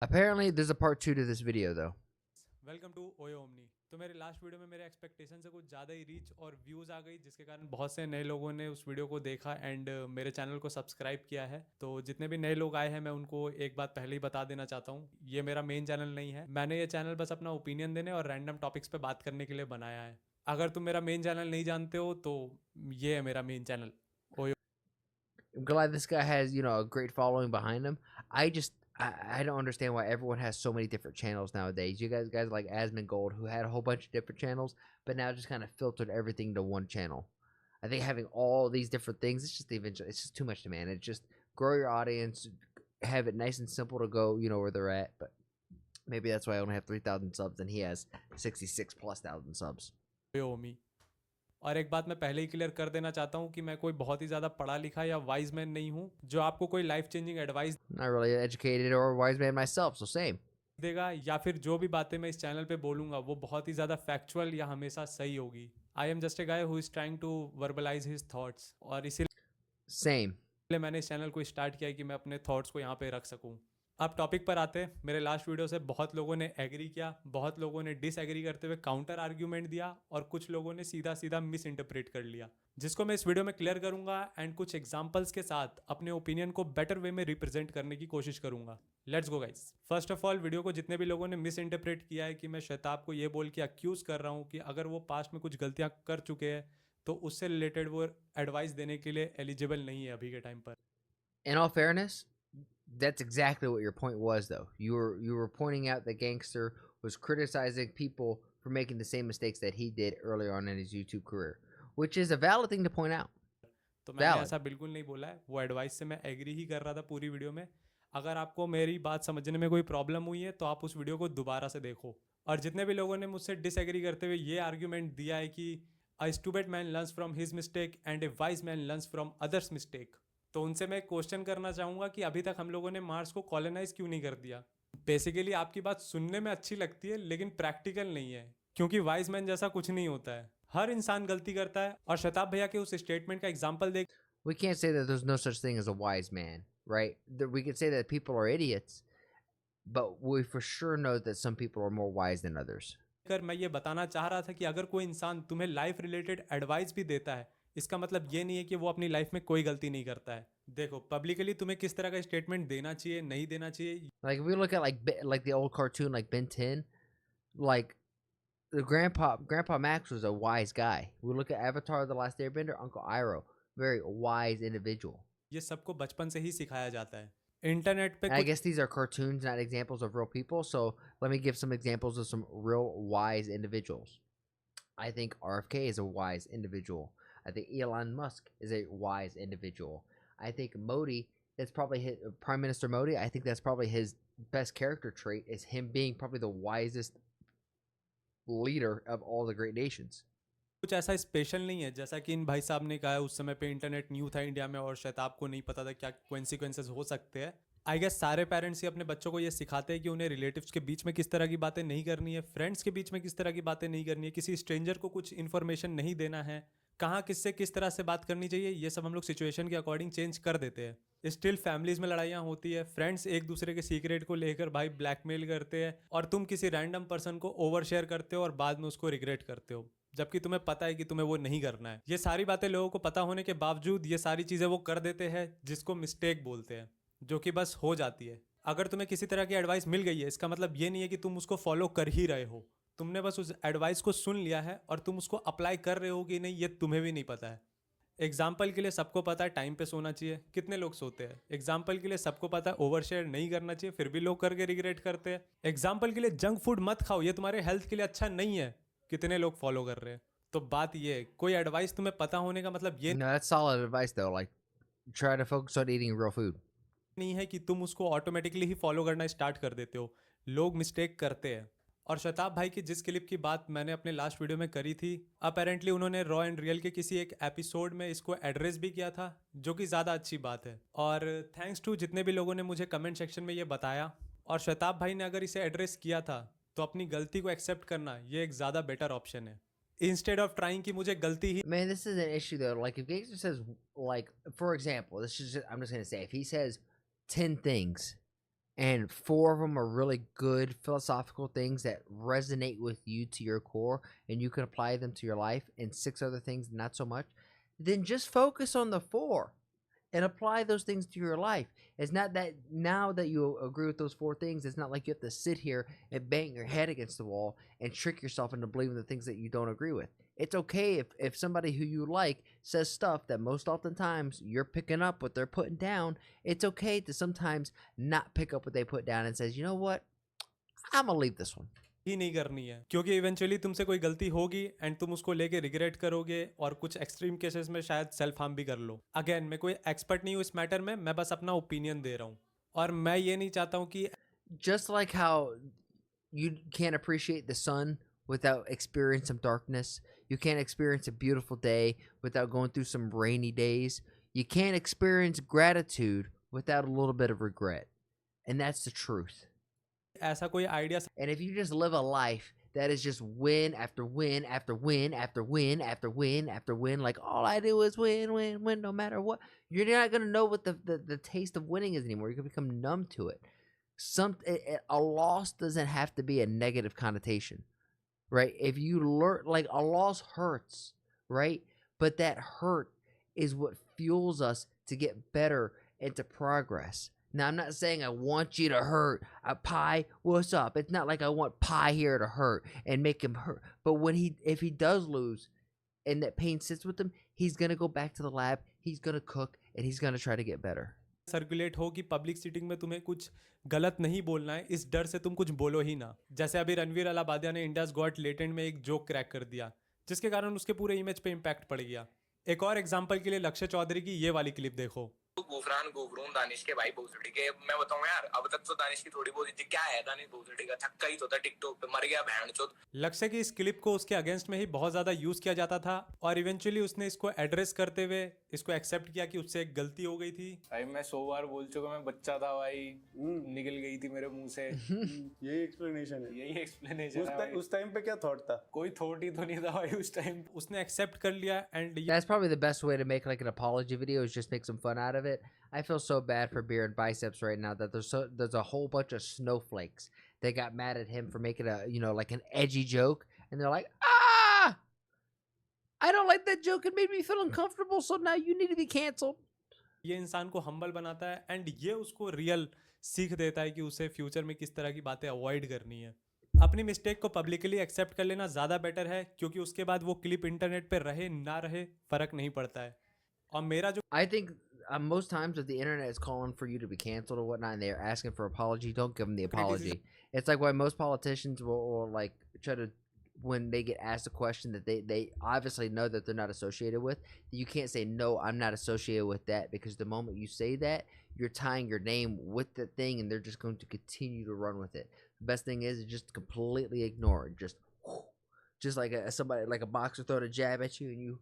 Apparently, there's a part 2 to this video, though. Welcome to Oyo Omni. तो मेरे last video में मेरे expectation से कुछ ज़्यादा ही रीच और व्यूज़ आ गई, जिसके कारण बहुत से नए लोगों ने उस वीडियो को देखा एंड मेरे चैनल को सब्सक्राइब किया है। तो जितने भी नए लोग आए हैं मैं उनको एक बात पहले ही बता देना चाहता हूँ, ये मेरा मेन चैनल नहीं है। मैंने ये चैनल बस अपना ओपिनियन देने और रैंडम टॉपिक्स पे बात करने के लिए बनाया है। अगर तुम मेरा मेन चैनल नहीं जानते हो तो ये है मेरा main channel OYO. I'm glad this guy has, a great following behind him. I don't understand why everyone has so many different channels nowadays. You guys like Asmongold, who had a whole bunch of different channels, but now just kind of filtered everything to one channel. I think having all these different things, it's just too much to manage. Just grow your audience, have it nice and simple to go, where they're at. But maybe that's why I only have 3,000 subs and he has 66 plus thousand subs. ओमी। और एक बात मैं पहले ही clear कर देना चाहता हूँ कि मैं कोई बहुत ही ज़्यादा पढ़ा लिखा या वाइज मैन नहीं हूँ जो आपको कोई life changing advice Not really educated or a wise man myself, so same. देगा, या फिर जो भी बातें मैं इस चैनल पे बोलूँगा वो बहुत ही ज़्यादा फैक्चुअल या हमेशा सही होगी। I am just a guy who is trying to verbalise his thoughts, और Same. इसीलिए मैंने इस चैनल को स्टार्ट किया है कि मैं अपने थॉट्स को यहाँ पे रख सकूँ। अब टॉपिक पर आते हैं। मेरे लास्ट वीडियो से बहुत लोगों ने एग्री किया, बहुत लोगों ने डिसएग्री करते हुए काउंटर आर्ग्यूमेंट दिया, और कुछ लोगों ने सीधा सीधा मिस इंटरप्रेट कर लिया, जिसको मैं इस वीडियो में क्लियर करूंगा एंड कुछ एग्जांपल्स के साथ अपने ओपिनियन को बेटर वे में रिप्रेजेंट करने की कोशिश करूंगा। Let's go guys. First of all, video को जितने भी लोगों ने मिस इंटरप्रेट किया है कि मैं श्वेताब को ये बोल के अक्यूज कर रहा हूँ कि अगर वो पास्ट में कुछ गलतियां कर चुके हैं तो उससे रिलेटेड वो एडवाइस देने के लिए एलिजिबल नहीं है अभी के टाइम पर। In all fairness, that's exactly what your point was, though. You were pointing out that Gangster was criticizing people for making the same mistakes that he did earlier on in his YouTube career, which is a valid thing to point out. तो मैंने Valid. ऐसा बिल्कुल नहीं बोला है, वो advice से मैं एग्री ही कर रहा था पूरी वीडियो में। अगर आपको मेरी बात समझने में कोई प्रॉब्लम हुई है तो आप उस वीडियो को दोबारा से देखो। और जितने भी लोगों ने मुझसे डिसएग्री करते हुए ये आर्ग्यूमेंट दिया है कि a stupid man learns from his mistake and A wise man learns from others mistake, तो उनसे मैं क्वेश्चन करना चाहूँगा कि अभी तक हम लोगों ने मार्स को कॉलोनाइज क्यों नहीं कर दिया। बेसिकली आपकी बात सुनने में अच्छी लगती है लेकिन प्रैक्टिकल नहीं है, क्योंकि वाइज मैन जैसा कुछ नहीं होता है। हर इंसान गलती करता है, और शताब भैया के उस स्टेटमेंट का एग्जाम्पल देख We can't say that there's no such thing as a wise man, right? We can say that people are idiots, but we for sure know that some people are more wise than others. कर मैं ये बताना चाह रहा था कि अगर कोई इंसान तुम्हें लाइफ रिलेटेड एडवाइस भी देता है, इसका मतलब ये नहीं है कि वो अपनी लाइफ में कोई गलती नहीं करता है। देखो, पब्लिकली तुम्हें किस तरह का स्टेटमेंट देना चाहिए, नहीं देना चाहिए, Like if we look at like the old cartoon like Ben 10, like the Grandpa Max was a wise guy. We look at Avatar: The Last Airbender, Uncle Iroh, very wise individual. ये सबको बचपन से ही सिखाया जाता है। Internet पे And I कुछ guess these are cartoons, not examples of real people. So let me give some examples of some real wise individuals. I think RFK is a wise individual. I think Elon Musk is a wise individual. I think Modi, that's probably his, Prime Minister Modi. I think that's probably his best character trait is him being probably the wisest leader of all the great nations. कुछ ऐसा special नहीं है, जैसा कि इन भाई साहब ने कहा है। उस समय पे इंटरनेट न्यू था इंडिया में और शायद आपको नहीं पता था क्या कॉन्सिक्वेंसेस हो सकते हैं। आई गेस सारे पेरेंट्स ही अपने बच्चों को ये सिखाते हैं कि उन्हें रिलेटिव्स के बीच में किस तरह की बातें नहीं करनी है, फ्रेंड्स के बीच में किस तरह की बातें नहीं करनी है, किसी स्ट्रेंजर को कुछ इन्फॉर्मेशन नहीं देना है, कहाँ किससे किस तरह से बात करनी चाहिए। ये सब हम लोग सिचुएशन के अकॉर्डिंग चेंज कर देते हैं। स्टिल फैमिलीज में लड़ाइयाँ होती है, फ्रेंड्स एक दूसरे के सीक्रेट को लेकर भाई ब्लैकमेल करते हैं, और तुम किसी रैंडम पर्सन को ओवर शेयर करते हो और बाद में उसको रिग्रेट करते हो, जबकि तुम्हें पता है कि तुम्हें वो नहीं करना है। ये सारी बातें लोगों को पता होने के बावजूद ये सारी चीज़ें वो कर देते हैं, जिसको मिस्टेक बोलते हैं, जो कि बस हो जाती है। अगर तुम्हें किसी तरह की एडवाइस मिल गई है, इसका मतलब ये नहीं है कि तुम उसको फॉलो कर ही रहे हो। तुमने बस उस एडवाइस को सुन लिया है और तुम उसको अप्लाई कर रहे हो कि नहीं, ये तुम्हें भी नहीं पता है। एग्जाम्पल के लिए सबको पता है टाइम पे सोना चाहिए, कितने लोग सोते हैं। एग्जाम्पल के लिए सबको पता है ओवर शेयर नहीं करना चाहिए, फिर भी लोग करके रिग्रेट करते हैं। एग्जाम्पल के लिए जंक फूड मत खाओ, ये तुम्हारे हेल्थ के लिए अच्छा नहीं है, कितने लोग फॉलो कर रहे हैं। तो बात ये है, कोई एडवाइस तुम्हें पता होने का मतलब ये No, that's solid advice though. Like try to focus on eating real food. नहीं है कि तुम उसको ऑटोमेटिकली ही फॉलो करना स्टार्ट कर देते हो। लोग मिस्टेक करते हैं। और शताब भाई की जिस क्लिप की बात मैंने अपने लास्ट वीडियो में करी थी, अपेरेंटली उन्होंने रॉ एंड रियल के किसी एक एपिसोड में इसको एड्रेस भी किया था, जो कि ज़्यादा अच्छी बात है। और थैंक्स टू जितने भी लोगों ने मुझे कमेंट सेक्शन में ये बताया। और शताब भाई ने अगर इसे एड्रेस किया था तो अपनी गलती को एक्सेप्ट करना ये एक ज़्यादा बेटर ऑप्शन है, इंस्टेड ऑफ ट्राइंग कि मुझे गलती ही। Man, this is an issue though. Like if Gangster says, like for example, I'm just gonna say if he says 10 things and 4 of them are really good philosophical things that resonate with you to your core and you can apply them to your life, and 6 other things not so much, then just focus on the 4 and apply those things to your life. It's not that now that you agree with those 4 things, it's not like you have to sit here and bang your head against the wall and trick yourself into believing the things that you don't agree with. It's okay if somebody who you like says stuff that most oftentimes you're picking up what they're putting down. It's okay to sometimes not pick up what they put down and says, you know what, I'm gonna leave this one. ही नहीं करनी है, क्योंकि eventually तुमसे कोई गलती होगी and तुम उसको लेके रिग्रेट करोगे और कुछ एक्सट्रीम केसेस में शायद सेल्फ हार्म भी कर लो. अगेन मैं कोई एक्सपर्ट नहीं हूँ इस मैटर में, मैं बस अपना ओपिनियन दे रहा हूँ और मैं ये नहीं चाहता हूँ कि Just like how you can't appreciate the sun without experiencing some darkness, you can't experience a beautiful day without going through some rainy days, you can't experience gratitude without a little bit of regret. And that's the truth. ऐसा कोई idea. And if you just live a life that is just win after win after win after win after win after win, like all I do is win, win, win, no matter what, you're not going to know what the taste of winning is anymore. You're going to become numb to it. A loss doesn't have to be a negative connotation, right? If you learn, like, a loss hurts, right? But that hurt is what fuels us to get better and to progress. Now, I'm not saying I want you to hurt. Pie, what's up? It's not like I want Pie here to hurt and make him hurt. But if he does lose and that pain sits with him, he's going to go back to the lab, he's going to cook, and he's going to try to get better. Circulate हो कि public seating में तुम्हें कुछ गलत नहीं बोलना है, इस डर से तुम कुछ बोलो ही ना. जैसे अभी रणवीर अलाहाबादिया ने इंडियाज गॉट लेटेंट में एक जोक क्रैक कर दिया जिसके कारण उसके पूरे इमेज पे इम्पैक्ट पड़ गया. एक और एग्जांपल के लिए लक्ष्य चौधरी की ये वाली क्लिप देखो. गुफरान गुफरून दानिश के भाई भोसड़ी के. मैं बताऊं यार, अब तक तो दानिश की थोड़ी बहुत क्या है, दानिश भोसड़ी का छक्का ही तो था टिकटॉक पे, मर गया बहन चोद. लक्ष्य की इस क्लिप को उसके अगेंस्ट में ही बहुत ज्यादा यूज किया जाता था और इवेंचुअली उसने इसको एड्रेस करते हुए इसको एक्सेप्ट किया कि उससे एक गलती हो गई थी. भाई मैं 100 बार बोल चुका, मैं बच्चा था भाई, निकल गई थी मेरे मुंह से. यही एक्सप्लेनेशन है. यही एक्सप्लेनेशन है. उस टाइम पे क्या थॉट था? कोई थॉट ही तो नहीं था भाई उस टाइम. उसने एक्सेप्ट कर लिया and That's probably the best way to make like an apology video, is just make some fun out of it. I feel so bad for Beer and Biceps right now that there's a whole bunch of snowflakes that got mad at him for making a like an edgy joke, and they're like, I don't like that joke, it made me feel uncomfortable, so now you need to be canceled. ये इंसान को humble बनाता है and ये उसको real सीख देता है कि उसे फ्यूचर में किस तरह की बातें अवॉइड करनी है. अपनी मिस्टेक को पब्लिकली एक्सेप्ट कर लेना ज़्यादा बेटर है, क्योंकि उसके बाद वो क्लिप इंटरनेट पे रहे ना रहे फर्क नहीं पड़ता है. और मेरा जो I think most times if the internet is calling for you to be canceled or whatnot and they're asking for apology, don't give them the apology. It's like why most politicians will like try to, when they get asked a question that they obviously know that they're not associated with, you can't say, no, I'm not associated with that, because the moment you say that, you're tying your name with the thing and they're just going to continue to run with it. The best thing is just completely ignore it. Just like somebody, like a boxer throwing a jab at you and you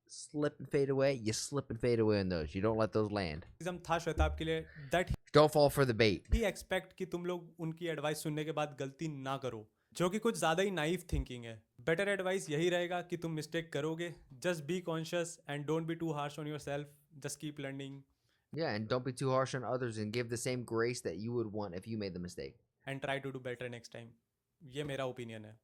slip and fade away, you slip and fade away on those. You don't let those land. था श्वेताब के लिए that Don't fall for the bait. He expect कि तुम लोग उनकी advice सुनने के बाद गलती ना करो, जो कि कुछ ज़्यादा ही नाइव थिंकिंग है. बेटर एडवाइस यही रहेगा कि तुम मिस्टेक करोगे, just be conscious and don't be too harsh on yourself, just keep learning. Yeah, and don't be too harsh on others and give the same grace that you would want if you made the mistake. And try to do better next time. ये मेरा opinion है.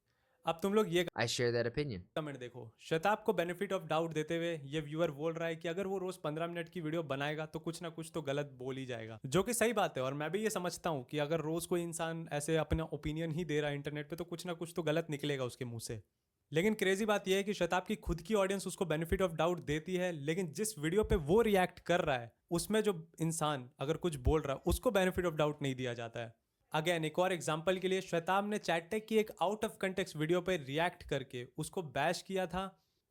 अब तुम लोग ये I share that opinion. Comment देखो. श्वेताब को benefit of doubt देते हुए ये व्यूअर बोल रहा है कि अगर वो रोज 15 मिनट की वीडियो बनाएगा तो कुछ ना कुछ तो गलत बोल ही जाएगा, जो कि सही बात है. और मैं भी ये समझता हूँ कि अगर रोज कोई इंसान ऐसे अपना ओपिनियन ही दे रहा है इंटरनेट पे तो कुछ ना कुछ तो गलत निकलेगा उसके मुंह से. लेकिन क्रेजी बात यह है कि श्वेताब की खुद की ऑडियंस उसको बेनिफिट ऑफ डाउट देती है, लेकिन जिस वीडियो पे वो रिएक्ट कर रहा है उसमें जो इंसान अगर कुछ बोल रहा है उसको बेनिफिट ऑफ डाउट नहीं दिया जाता है. अगेन एक और एग्जांपल के लिए, श्वेताब ने चैटटेक की एक आउट ऑफ कंटेक्स्ट वीडियो पे रिएक्ट करके उसको बैश किया था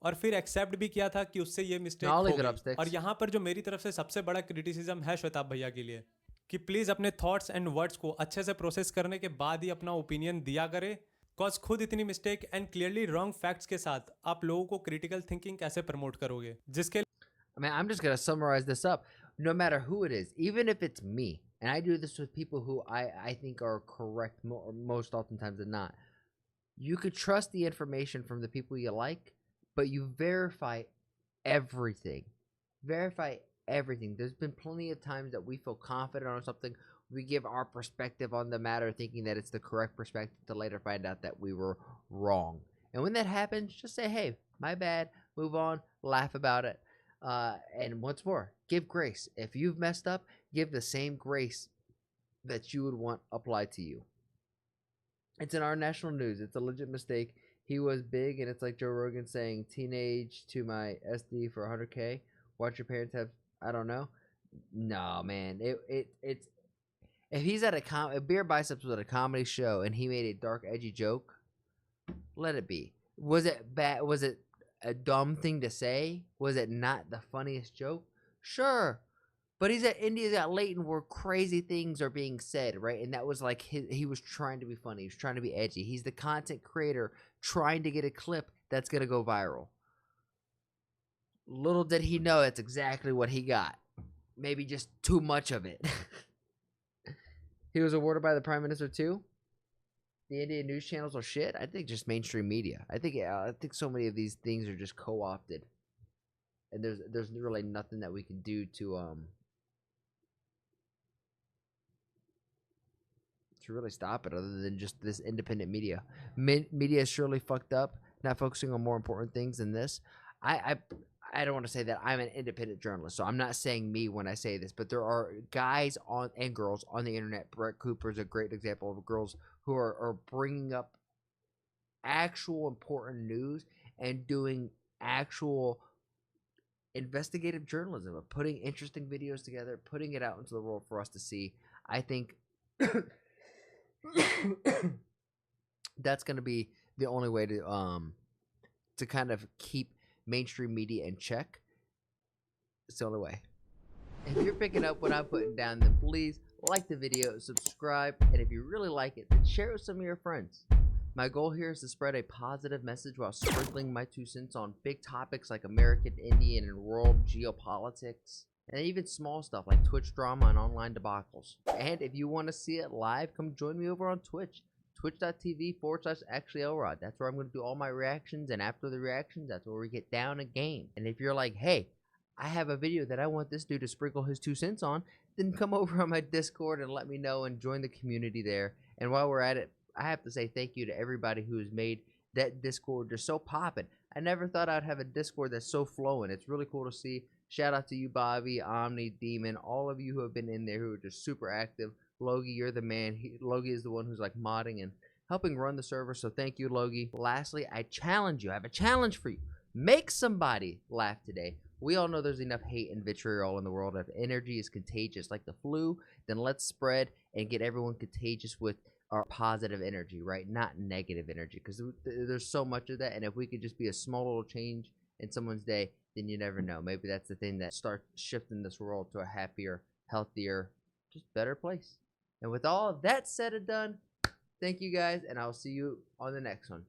और फिर एक्सेप्ट भी किया था कि उससे ये मिस्टेक हो गई. और यहाँ पर जो मेरी तरफ से सबसे बड़ा क्रिटिसिज्म है श्वेताब भैया के लिए कि प्लीज अपने थॉट्स एंड वर्ड्स को अच्छे से प्रोसेस करने के बाद ही अपना ओपिनियन दिया करे, कॉज खुद इतनी mistake and clearly wrong facts के साथ आप लोगों को क्रिटिकल थिंकिंग कैसे प्रमोट करोगे, जिसके I mean, I'm just going to summarize this up. No matter who it is, even if it's me, and I do this with people who I think are correct most oftentimes than not, you could trust the information from the people you like, but you verify everything. Verify everything. There's been plenty of times that we feel confident on something. We give our perspective on the matter, thinking that it's the correct perspective, to later find out that we were wrong. And when that happens, just say, hey, my bad, move on, laugh about it. And once more, give grace. If you've messed up, give the same grace that you would want applied to you. It's in our national news. It's a legit mistake. He was big, and it's like Joe Rogan saying, teenage to my SD for 100K. Watch your parents have, I don't know. No, man. It's if he's at a Beer Biceps was at a comedy show and he made a dark, edgy joke, let it be. Was it bad? Was it a dumb thing to say? Was it not the funniest joke? Sure. But he's at India's Got Leighton where crazy things are being said, right? And that was like he was trying to be funny. He was trying to be edgy. He's the content creator trying to get a clip that's going to go viral. Little did he know that's exactly what he got. Maybe just too much of it. He was awarded by the Prime Minister too. The Indian news channels are shit. I think just mainstream media. I think so many of these things are just co-opted, and there's really nothing that we can do to really stop it other than just this independent media. Media is surely fucked up, not focusing on more important things than this. I don't want to say that I'm an independent journalist, so I'm not saying me when I say this, but there are guys on and girls on the internet. Brett Cooper is a great example of girls who are bringing up actual important news and doing actual investigative journalism, of putting interesting videos together, putting it out into the world for us to see. I think that's going to be the only way to kind of keep mainstream media in check. It's the only way. If you're picking up what I'm putting down, then please like the video, subscribe, and if you really like it, then share it with some of your friends. My goal here is to spread a positive message while sprinkling my 2 cents on big topics like American, Indian, and world geopolitics, and even small stuff like Twitch drama and online debacles. And if you want to see it live, come join me over on Twitch. Twitch.tv/ActuallyElrod. That's where I'm going to do all my reactions, and after the reactions, that's where we get down a game. And if you're like, hey, I have a video that I want this dude to sprinkle his 2 cents on, then come over on my Discord and let me know and join the community there. And while we're at it, I have to say thank you to everybody who has made that Discord just so poppin'. I never thought I'd have a Discord that's so flowing. It's really cool to see. Shout out to you, Bobby, Omni, Demon, all of you who have been in there who are just super active. Logie, you're the man. Logie is the one who's like modding and helping run the server, so thank you, Logie. Lastly, I challenge you. I have a challenge for you. Make somebody laugh today. We all know there's enough hate and vitriol in the world. If energy is contagious like the flu, then let's spread and get everyone contagious with our positive energy, right? Not negative energy, because there's so much of that, and if we could just be a small little change in someone's day, then you never know. Maybe that's the thing that starts shifting this world to a happier, healthier, just better place. And with all of that said and done, thank you guys, and I'll see you on the next one.